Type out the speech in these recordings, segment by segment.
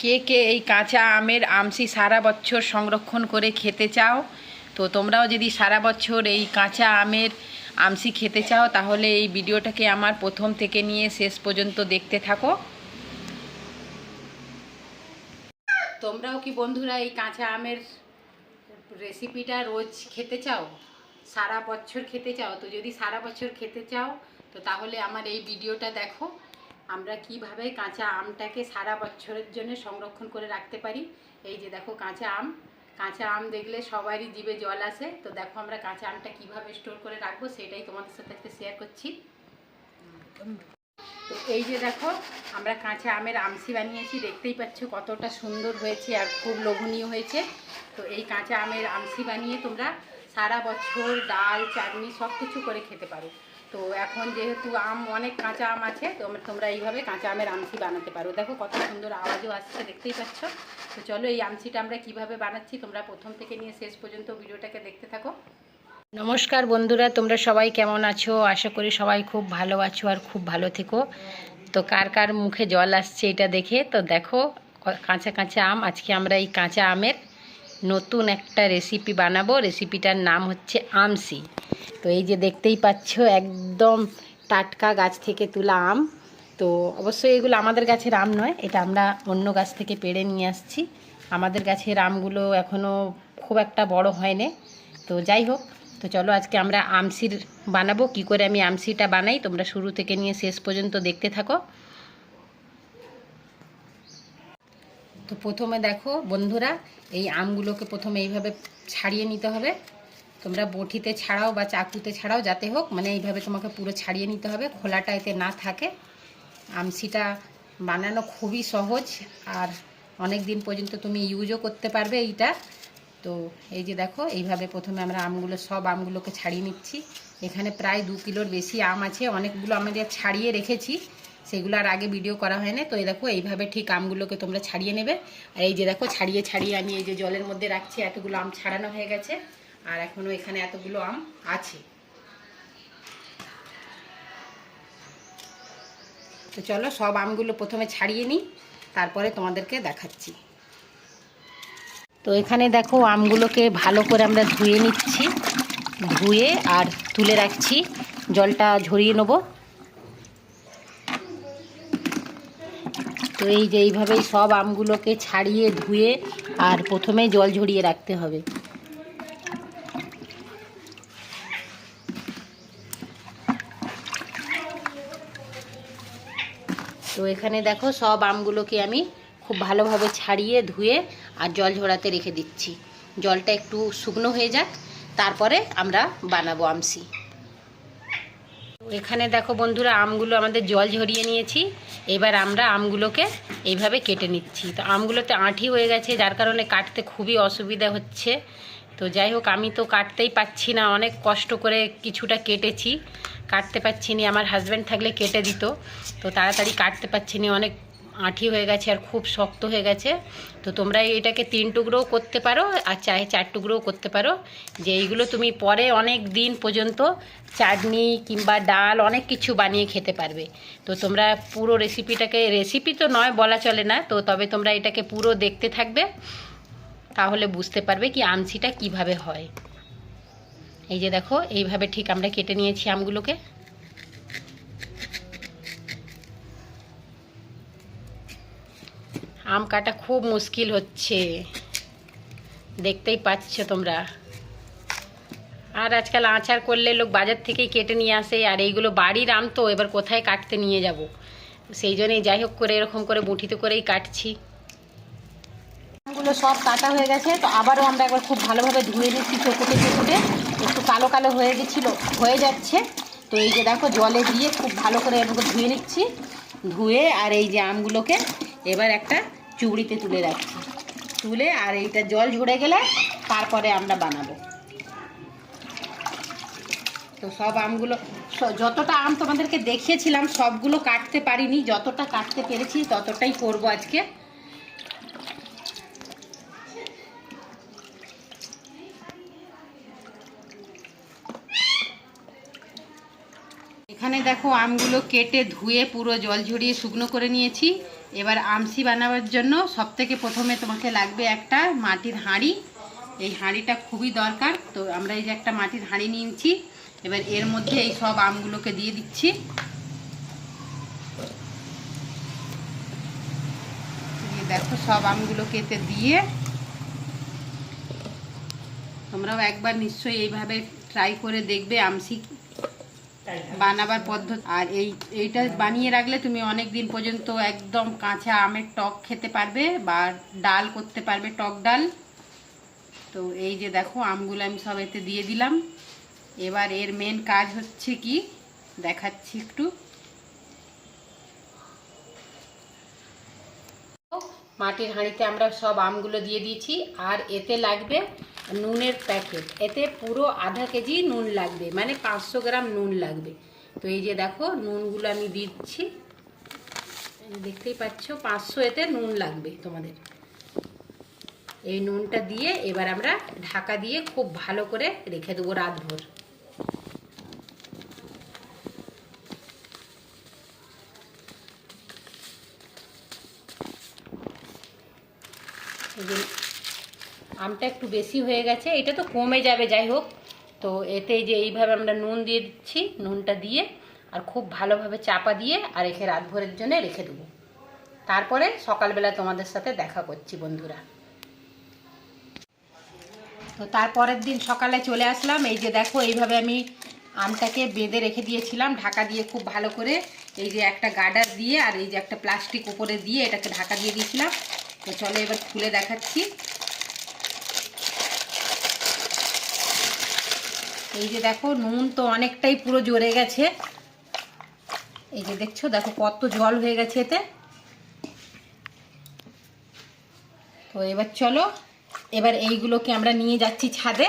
কে কে এই কাঁচা আমের আমসি সারা বছর সংরক্ষণ করে খেতে চাও? তো তোমরাও যদি সারা বছর এই কাঁচা আমের আমসি খেতে চাও তাহলে এই ভিডিওটাকে আমার প্রথম থেকে নিয়ে শেষ পর্যন্ত দেখতে থাকো। তোমরাও কি বন্ধুরা এই কাঁচা আমের রেসিপিটা রোজ খেতে চাও, সারা বছর খেতে চাও? তো যদি সারা বছর খেতে চাও তো তাহলে আমার এই ভিডিওটা দেখো, আমরা কিভাবে কাঁচা আমটাকে সারা বছরের জন্য সংরক্ষণ করে রাখতে পারি। এই যে দেখো কাঁচা আম দেখলে সবারই জিভে জল আসে। তো দেখো আমরা কাঁচা আমটা কিভাবে স্টোর করে রাখবো সেটাই তোমাদের সাথে আজকে শেয়ার করছি। তো এই যে দেখো আমরা কাঁচা আমের আমসি বানিয়েছি, দেখতেই পাচ্ছ কতটা সুন্দর হয়েছে আর খুব লোভনীয় হয়েছে। তো এই কাঁচা আমের আমসি বানিয়ে তোমরা সারা বছর ডাল চাটনি সব কিছু করে খেতে পারো। তো এখন যেহেতু অনেক কাঁচা আম আছে, তোমরা এইভাবে কাঁচা আমের আমসি বানাতে পারো। দেখো কত সুন্দর আওয়াজও আসছে, দেখতেই পাচ্ছ। তো চলো এই আমসিটা আমরা কিভাবে বানাচ্ছি তোমরা প্রথম থেকে নিয়ে শেষ পর্যন্ত ভিডিওটাকে দেখতে থাকো। নমস্কার বন্ধুরা, তোমরা সবাই কেমন আছো? আশা করি সবাই খুব ভালো আছো আর খুব ভালো থেকো। তো কার কার মুখে জল আসছে এটা দেখে? তো দেখো কাঁচা কাঁচা আম, আজকে আমরা এই কাঁচা আমের নতুন একটা রেসিপি বানাবো। রেসিপিটার নাম হচ্ছে আমসি। তো এই যে দেখতেই পাচ্ছ একদম টাটকা গাছ থেকে তোলা আম। তো অবশ্যই এগুলো আমাদের গাছের আম নয়, এটা আমরা অন্য গাছ থেকে পেড়ে নিয়ে আসছি। আমাদের গাছের আমগুলো এখনও খুব একটা বড় হয়নি। তো যাই হোক, তো চলো আজকে আমরা আমসির বানাবো। কি করে আমি আমসিটা বানাই তোমরা শুরু থেকে নিয়ে শেষ পর্যন্ত দেখতে থাকো। তো প্রথমে দেখো বন্ধুরা, এই আমগুলোকে প্রথমে এইভাবে ছাড়িয়ে নিতে হবে। তোমরা বটিতে ছাড়াও বা চাকুতে ছাড়াও, যাতে হোক, মানে এইভাবে তোমাকে পুরো ছাড়িয়ে নিতে হবে, খোলাটা এতে না থাকে। আমসিটা বানানো খুবই সহজ আর অনেক দিন পর্যন্ত তুমি ইউজও করতে পারবে এইটা। তো এই যে দেখো এইভাবে প্রথমে আমরা সব আমগুলোকে ছাড়িয়ে নিচ্ছি। এখানে প্রায় 2 কিলোর বেশি আম আছে, অনেকগুলো আমাদের ছাড়িয়ে রেখেছি, সেগুলো আর আগে ভিডিও করা হয় না। তো এই দেখো এইভাবে ঠিক আমগুলোকে তোমরা ছাড়িয়ে নেবে। আর এই যে দেখো ছাড়িয়ে আমি এই যে জলের মধ্যে রাখছি, এতগুলো আম ছাড়ানো হয়ে গেছে আর এখনও এখানে এতগুলো আম আছে। তো চলো সব আমগুলো প্রথমে ছাড়িয়ে নিই, তারপরে তোমাদেরকে দেখাচ্ছি। তো এখানে দেখো আমগুলোকে ভালো করে আমরা ধুয়ে নিচ্ছি, ধুয়ে আর তুলে রাখছি, জলটা ঝরিয়ে নেব। তো এই যে এইভাবেই সব আমগুলোকে ছাড়িয়ে ধুয়ে আর প্রথমে জল ঝরিয়ে রাখতে হবে। তো এখানে দেখো সব আমগুলোকে আমি খুব ভালোভাবে ছাড়িয়ে ধুয়ে আর জল ঝরাতে রেখে দিচ্ছি। জলটা একটু শুকনো হয়ে যাক, তারপরে আমরা বানাবো আমসি। এখানে দেখো বন্ধুরা আমগুলো আমাদের জল ঝরিয়ে নিয়েছি। এবার আমরা আমগুলোকে এইভাবে কেটে নিচ্ছি। তো আমগুলোতে আঁটি হয়ে গেছে, যার কারণে কাটতে খুবই অসুবিধা হচ্ছে। তো যাই হোক, আমি তো কাটতেই পাচ্ছি না, অনেক কষ্ট করে কিছুটা কেটেছি, কাটতে পাচ্ছি না। আমার হাজব্যান্ড থাকলে কেটে দিত। তো তাড়াতাড়ি কাটতে পারছি না, অনেক আঁটি হয়ে গেছে আর খুব শক্ত হয়ে গেছে। তো তোমরা এটাকে 3 টুকরোও করতে পারো আর চাহে 4 টুকরোও করতে পারো, যে এইগুলো তুমি পরে অনেক দিন পর্যন্ত চাটনি কিংবা ডাল অনেক কিছু বানিয়ে খেতে পারবে। তো তোমরা পুরো রেসিপি তো নয় বলা চলে না, তো তবে তোমরা এটাকে পুরো দেখতে থাকবে, তাহলে বুঝতে পারবে কি আমসিটা কিভাবে হয়। এই যে দেখো এইভাবে ঠিক আমরা কেটে নিয়েছি আমগুলোকে। আম কাটা খুব মুশকিল হচ্ছে, দেখতেই পাচ্ছ তোমরা। আর আজকাল আচার করলে লোক বাজার থেকেই কেটে নিয়ে আসে, আর এইগুলো বাড়ির আম, তো এবার কোথায় কাটতে নিয়ে যাব, সেই জন্যই যাই হোক করে এরকম করে মুঠিতে করেই কাটছি। আমগুলো সব কাটা হয়ে গেছে। তো আবারও আমরা একবার খুব ভালোভাবে ধুয়ে নিচ্ছি, চকুটে একটু কালো কালো হয়ে যাচ্ছে। তো এই যে দেখো জলে দিয়ে খুব ভালো করে এগুলো ধুয়ে নিচ্ছি, ধুয়ে আর এই যে আমগুলোকে এবার একটা চুবড়িতে তুলে রাখছি, তুলে আর এইটা জল ঝরে গেলে তারপরে আমরা বানাবো। তো সব আমগুলো, যতটা আম তোমাদেরকে দেখিয়েছিলাম সবগুলো কাটতে পারিনি, যতটা কাটতে পেরেছি ততটাই করবো আজকে। এখানে দেখো আমগুলো কেটে ধুয়ে পুরো জল ঝরিয়ে শুকনো করে নিয়েছি। এবার আমসি বানাবার জন্য সবথেকে প্রথমে তোমাকে লাগবে একটা মাটির হাঁড়ি। এই হাঁড়িটা খুবই দরকার। তো আমরা এই যে একটা মাটির হাঁড়ি নিয়েছি, এবার এর মধ্যে এই সব আমগুলোকে দিয়ে দিচ্ছি। দেখো সব আমগুলোকে এতে দিয়ে তোমরাও একবার নিশ্চয়ই এইভাবে ট্রাই করে দেখবে আমসি বানাবার পদ্ধতি। আর এইটা বানিয়ে রাখলে তুমি অনেক দিন পর্যন্ত একদম কাঁচা আমের টক খেতে পারবে বা ডাল করতে পারবে, টক ডাল। তো এই যে দেখো আমগুলো আমি সব এতে দিয়ে দিলাম। এবার এর মেন কাজ হচ্ছে কি দেখাচ্ছি একটু। মাটির হাঁড়িতে আমরা সব আমগুলো দিয়ে দিয়েছি। আর এতে লাগবে নুনের প্যাকেট। এতে পুরো আধা কেজি নুন লাগবে, মানে 500 গ্রাম নুন লাগবে। তো এই যে দেখো নুনগুলো আমি দিচ্ছি, দেখতেই পাচ্ছ 500 এতে নুন লাগবে তোমাদের। এই নুনটা দিয়ে এবার আমরা ঢাকা দিয়ে খুব ভালো করে রেখে দেবো রাতভর। আমটা একটু বেশি হয়ে গেছে, এটা তো কমে যাবে যাই হোক। তো এতে যে এইভাবে আমরা নুন দিয়ে দিচ্ছি, নুনটা দিয়ে আর খুব ভালোভাবে চাপা দিয়ে আর রেখে রাতভরের জন্য রেখে দেবো। তারপরে সকালবেলা তোমাদের সাথে দেখা করছি বন্ধুরা। তো তারপরের দিন সকালে চলে আসলাম। এই যে দেখো এইভাবে আমি আমটাকে বেঁধে রেখে দিয়েছিলাম ঢাকা দিয়ে খুব ভালো করে। এই যে একটা গার্ডার দিয়ে আর এই যে একটা প্লাস্টিক উপরে দিয়ে এটাকে ঢাকা দিয়ে দিয়েছিলাম। তো চলো এবার খুলে দেখাচ্ছি। এই যে দেখো নুন তো অনেকটাই পুরো জড়ে গেছে। এই যে দেখছো, দেখো কত জল হয়ে গেছে এতে। তো এবার চলো, এবার এইগুলোকে আমরা নিয়ে যাচ্ছি ছাদে।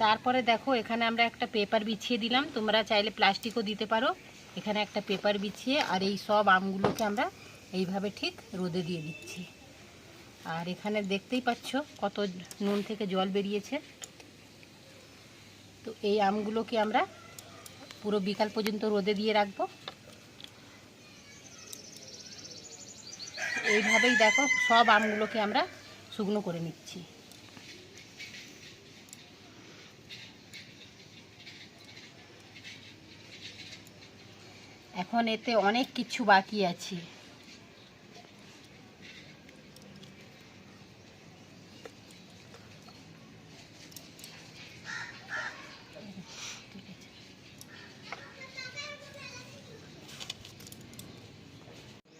তারপরে দেখো এখানে আমরা একটা পেপার বিছিয়ে দিলাম, তোমরা চাইলে প্লাস্টিকও দিতে পারো। এখানে একটা পেপার বিছিয়ে আর এই সব আমগুলোকে আমরা এইভাবে ঠিক রোদে দিয়ে দিচ্ছি। আর এখানে দেখতেই পাচ্ছ কত নুন থেকে জল বেরিয়েছে। তো এই আমগুলোকে আমরা পুরো বিকাল পর্যন্ত রোদে দিয়ে রাখবো। এইভাবেই দেখো সব আমগুলোকে আমরা শুকনো করে নিচ্ছি। এখন এতে অনেক কিছু বাকি আছে।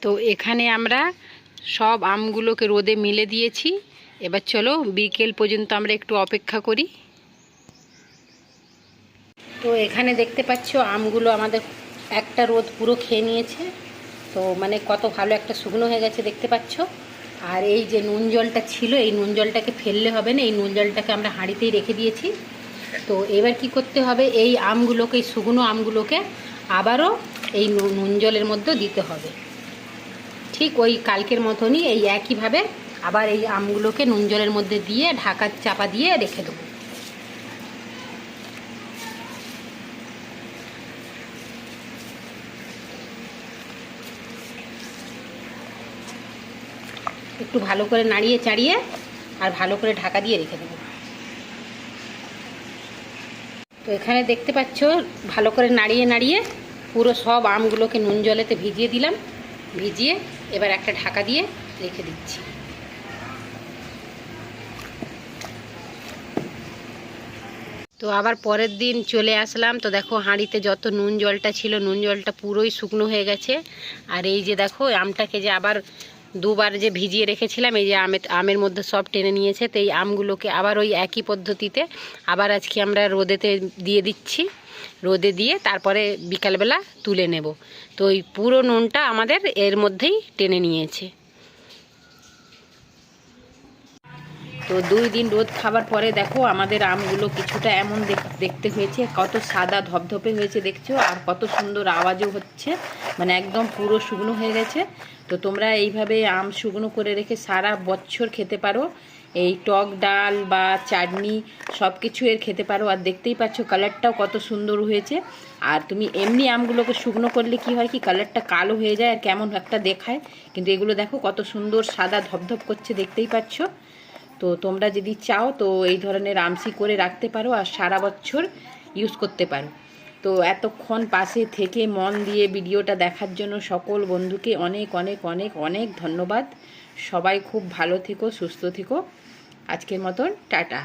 তো এখানে আমরা সব আমগুলোকে রোদে মিলে দিয়েছি। এবার চলো বিকেল পর্যন্ত আমরা একটু অপেক্ষা করি। তো এখানে দেখতে পাচ্ছ আমগুলো আমাদের একটা রোদ পুরো খেয়ে নিয়েছে। তো মানে কত ভালো একটা শুকনো হয়ে গেছে দেখতে পাচ্ছ। আর এই যে নুন জলটা ছিল, এই নুন জলটাকে ফেললে হবে না, এই নুন জলটাকে আমরা হাঁড়িতেই রেখে দিয়েছি। তো এবার কি করতে হবে, এই আমগুলোকে, এই শুকনো আমগুলোকে আবারও এই নুন জলের মধ্যে দিতে হবে। ঠিক ওই কালকের মতনই এই একইভাবে আবার এই আমগুলোকে নুন জলের মধ্যে দিয়ে ঢাকা চাপা দিয়ে রেখে দেবো। একটু ভালো করে নাড়িয়ে চাড়িয়ে আর ভালো করে ঢাকা দিয়ে রেখে দেবো। তো এখানে দেখতে পাচ্ছ ভালো করে নাড়িয়ে নাড়িয়ে পুরো সব আমগুলোকে নুন জলেতে ভিজিয়ে দিলাম। ভিজিয়ে এবার একটা ঢাকা দিয়ে রেখে দিচ্ছি। তো আবার পরের দিন চলে আসলাম। তো দেখো হাঁড়িতে যত নুন জলটা ছিল, নুন জলটা পুরোই শুকনো হয়ে গেছে। আর এই যে দেখো আমটাকে যে আবার দুবার যে ভিজিয়ে রেখেছিলাম, এই যে আমের মধ্যে সব টেনে নিয়েছে। তো এই আমগুলোকে আবার ওই একই পদ্ধতিতে আবার আজকে আমরা রোদেতে দিয়ে দিচ্ছি। রোদে দিয়ে তারপরে বিকালবেলা তুলে নেব। তো ওই পুরো নুনটা আমাদের এর মধ্যেই টেনে নিয়েছে। তো 2 দিন রোদ খাবার পরে দেখো আমাদের আমগুলো কিছুটা এমন দেখতে হয়েছে, কত সাদা ধপধপে হয়েছে দেখছো, আর কত সুন্দর আওয়াজও হচ্ছে, মানে একদম পুরো শুকনো হয়ে গেছে। তো তোমরা এইভাবে আম শুকনো করে রেখে সারা বছর খেতে পারো। এই টক ডাল বা চাটনি সব কিছু এর খেতে পারো। আর দেখতেই পাচ্ছ কালারটাও কত সুন্দর হয়েছে। আর তুমি এমনি আমগুলোকে শুকনো করলে কি হয় কি কালারটা কালো হয়ে যায় আর কেমন একটা দেখায়, কিন্তু এগুলো দেখো কত সুন্দর সাদা ধপধপ করছে, দেখতেই পাচ্ছ। তো তোমরা যদি চাও তো এই ধরনের আমসি করে রাখতে পারো আর সারা বছর ইউজ করতে পারো। তো এতক্ষণ পাশে থেকে মন দিয়ে ভিডিওটা দেখার জন্য সকল বন্ধুকে অনেক অনেক অনেক অনেক ধন্যবাদ। সবাই খুব ভালো থেকো, সুস্থ থেকো। আজকের মতন টাটা।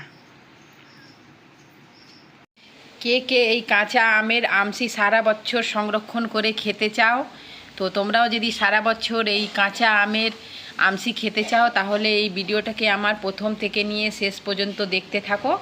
কে কে এই কাঁচা আমের আমসি সারা বছর সংরক্ষণ করে খেতে চাও? তো তোমরাও যদি সারা বছর এই কাঁচা আমের আমসি খেতে চাও তাহলে এই ভিডিওটাকে আমার প্রথম থেকে নিয়ে শেষ পর্যন্ত দেখতে থাকো।